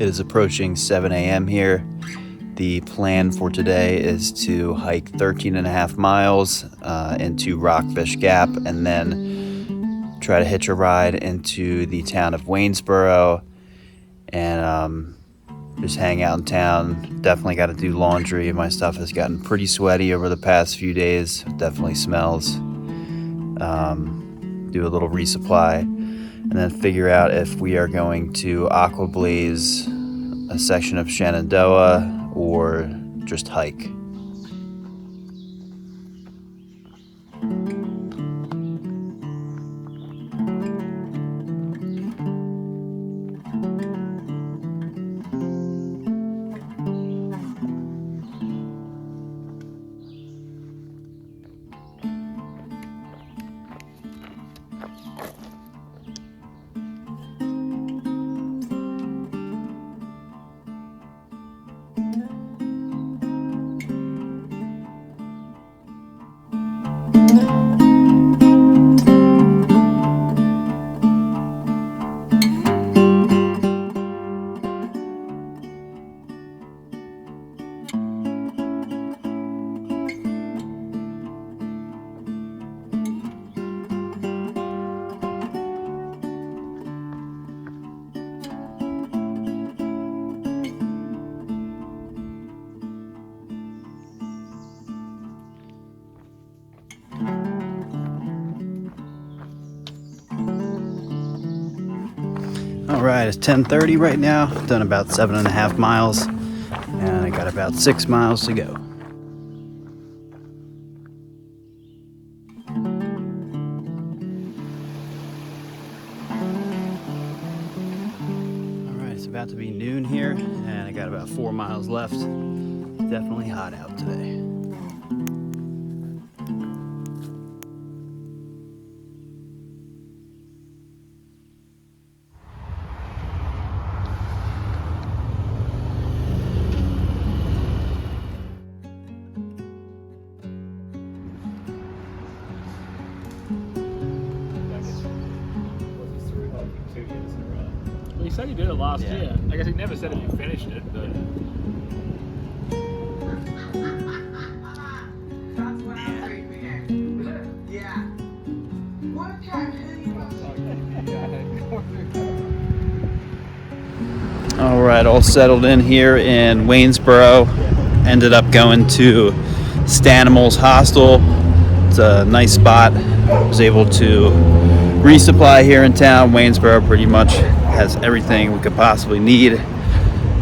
It is approaching 7 a.m. here. The plan for today is to hike 13.5 miles into Rockfish Gap and then try to hitch a ride into the town of Waynesboro and just hang out in town. Definitely got to do laundry. My stuff has gotten pretty sweaty over the past few days. Definitely smells. Do a little resupply and then figure out if we are going to aqua blaze a section of Shenandoah or just hike. All right, it's 10:30 right now. Done about 7.5 miles, and I got about 6 miles to go. All right, it's about to be noon here, and I got about 4 miles left. Definitely hot out today. He said he did it last year. I guess he never said if you finished it, but... That's what I'm saying. Yeah. What time All right, all settled in here in Waynesboro. Ended up going to Stanimals Hostel. It's a nice spot. Was able to resupply here in town. Waynesboro pretty much has everything we could possibly need.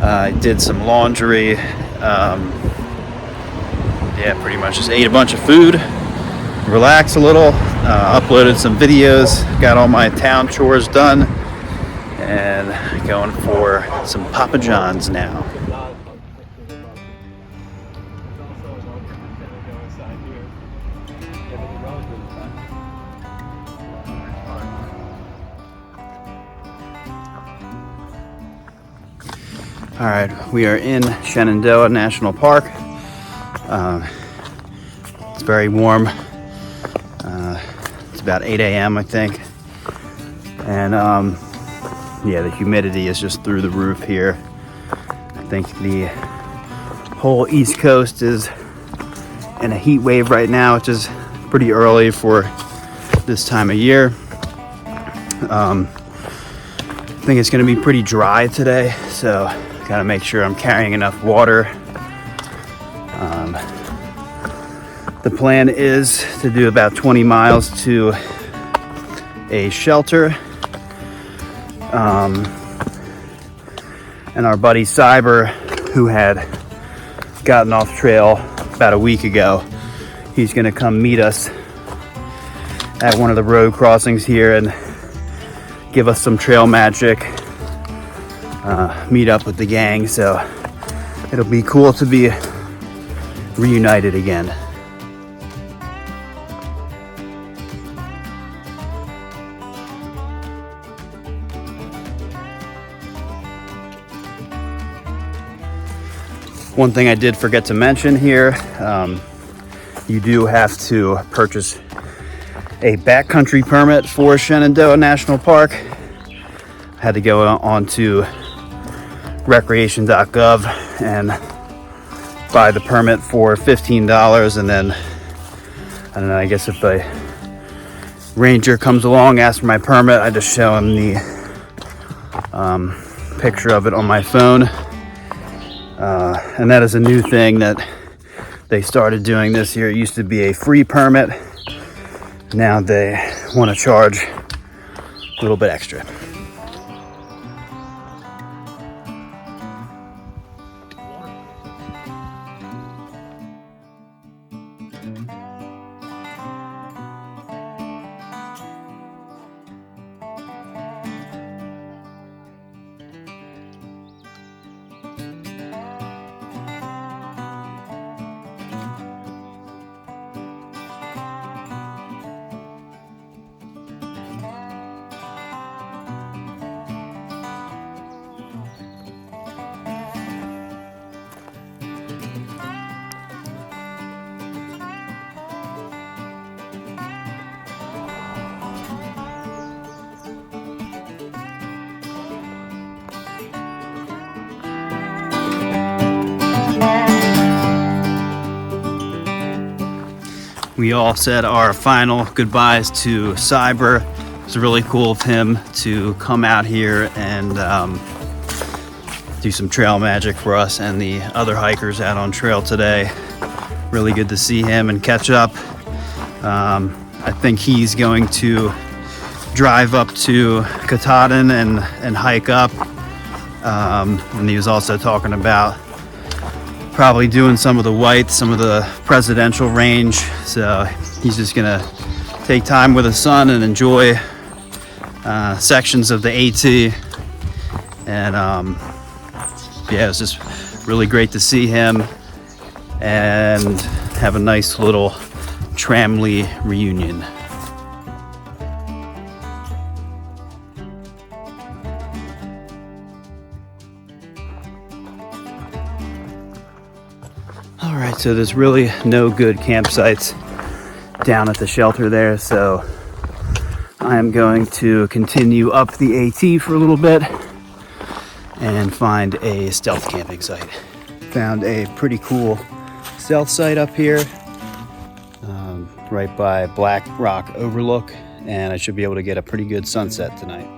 I did some laundry. Pretty much just ate a bunch of food, relaxed a little, uploaded some videos, got all my town chores done, and going for some Papa John's now. All right, we are in Shenandoah National Park. It's very warm. It's about 8 a.m. I think. And the humidity is just through the roof here. I think the whole East Coast is in a heat wave right now, which is pretty early for this time of year. I think it's gonna be pretty dry today, so gotta make sure I'm carrying enough water. The plan is to do about 20 miles to a shelter. And our buddy Cyber, who had gotten off trail about a week ago, he's gonna come meet us at one of the road crossings here and give us some trail magic. Meet up with the gang, so it'll be cool to be reunited again. One thing I did forget to mention here, you do have to purchase a backcountry permit for Shenandoah National Park. I had to go onto recreation.gov and buy the permit for $15, and then I don't know, I guess if a ranger comes along, asks for my permit, I just show him the picture of it on my phone. And that is a new thing that they started doing this year. It used to be a free permit. Now they want to charge a little bit extra. We all said our final goodbyes to Cyber. It was really cool of him to come out here and do some trail magic for us and the other hikers out on trail today. Really good to see him and catch up. I think he's going to drive up to Katahdin and hike up. And he was also talking about probably doing some of the white, some of the presidential range. So he's just gonna take time with his son and enjoy sections of the AT. And yeah, it was just really great to see him and have a nice little Tramley reunion. All right, so there's really no good campsites down at the shelter there, so I am going to continue up the AT for a little bit and find a stealth camping site. Found a pretty cool stealth site up here, right by Black Rock Overlook, and I should be able to get a pretty good sunset tonight.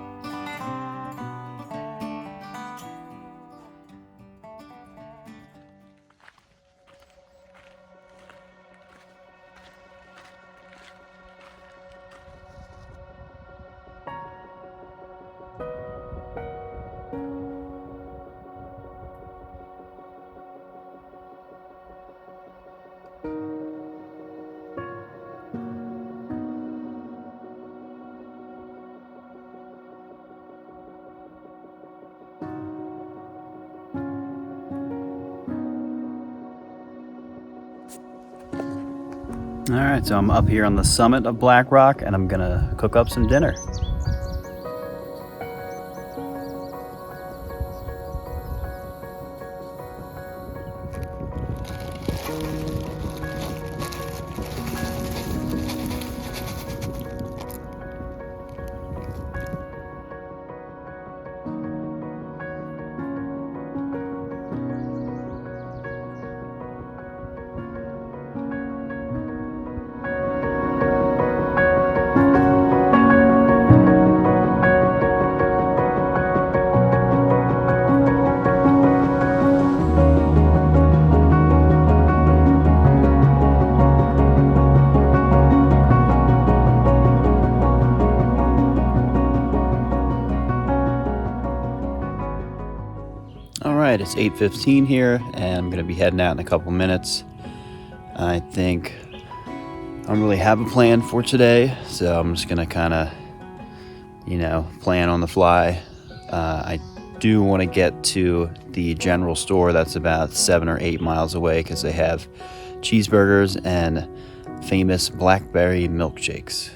All right, so I'm up here on the summit of Black Rock and I'm gonna cook up some dinner. All right, it's 8:15 here, and I'm gonna be heading out in a couple minutes. I think I don't really have a plan for today, so I'm just gonna kind of, plan on the fly. I do want to get to the general store that's about 7 or 8 miles away because they have cheeseburgers and famous blackberry milkshakes.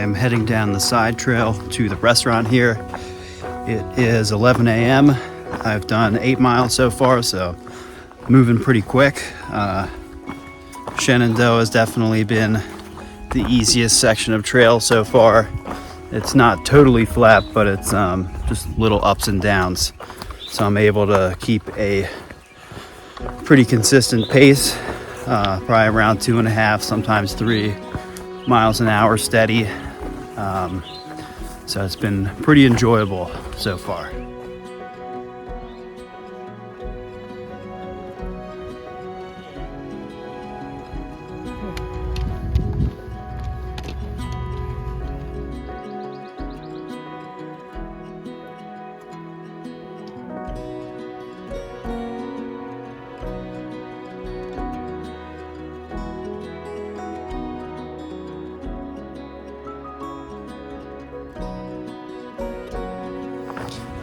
am heading down the side trail to the restaurant here. It is 11 a.m. I've done 8 miles so far, so moving pretty quick. Shenandoah has definitely been the easiest section of trail so far. It's not totally flat, but it's just little ups and downs. So I'm able to keep a pretty consistent pace, probably around 2.5, sometimes 3 miles an hour steady. So it's been pretty enjoyable so far.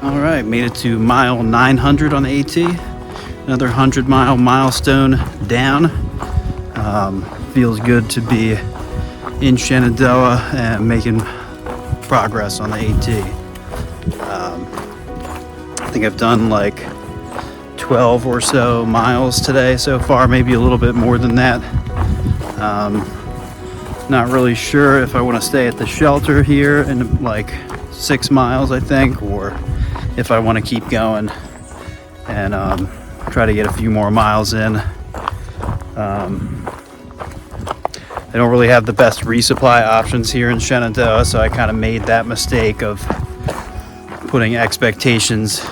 All right, made it to mile 900 on the AT. Another 100-mile milestone down. Feels good to be in Shenandoah and making progress on the AT. I think I've done like 12 or so miles today so far, maybe a little bit more than that. Not really sure if I want to stay at the shelter here in like 6 miles, I think, or if I want to keep going and try to get a few more miles in. I don't really have the best resupply options here in Shenandoah, so I kind of made that mistake of putting expectations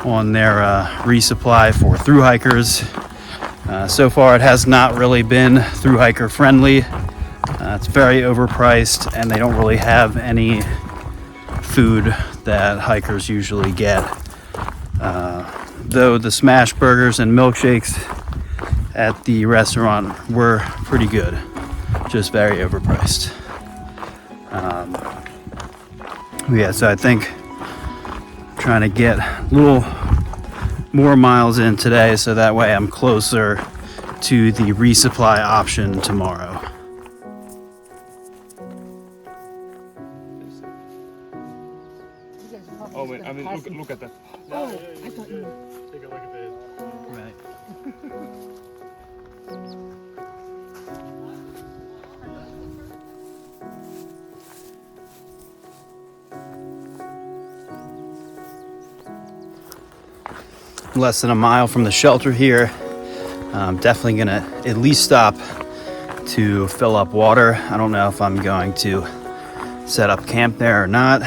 on their resupply for thru hikers. So far it has not really been thru hiker friendly. It's very overpriced, and they don't really have any food that hikers usually get. Though the smash burgers and milkshakes at the restaurant were pretty good, just very overpriced. Yeah, so I think I'm trying to get a little more miles in today, so that way I'm closer to the resupply option tomorrow. Oh, wait, I mean, look at that. Oh, I thought you. Take a look at this. Right. Less than a mile from the shelter here. I'm definitely gonna at least stop to fill up water. I don't know if I'm going to set up camp there or not.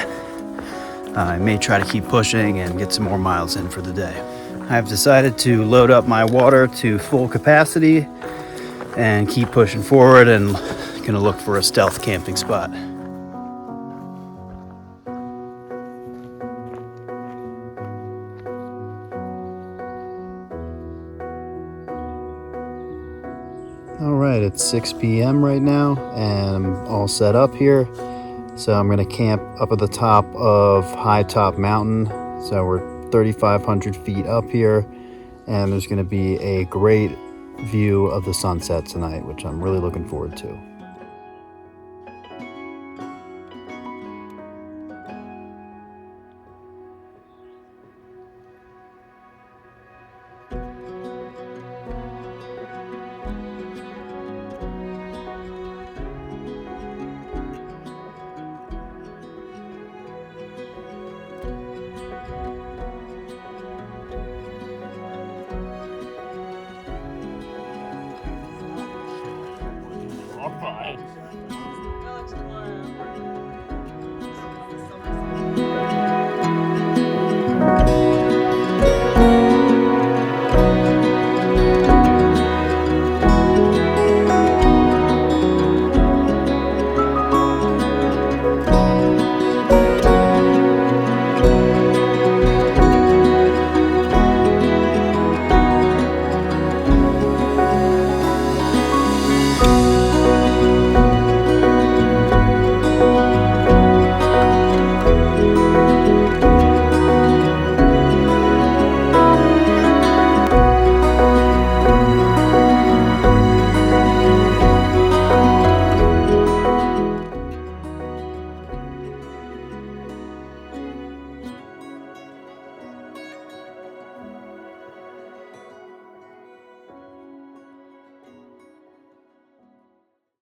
I may try to keep pushing and get some more miles in for the day. I've decided to load up my water to full capacity and keep pushing forward, and gonna look for a stealth camping spot. All right, it's 6 p.m. right now, and I'm all set up here. So I'm gonna camp up at the top of High Top Mountain. So we're 3,500 feet up here, and there's gonna be a great view of the sunset tonight, which I'm really looking forward to.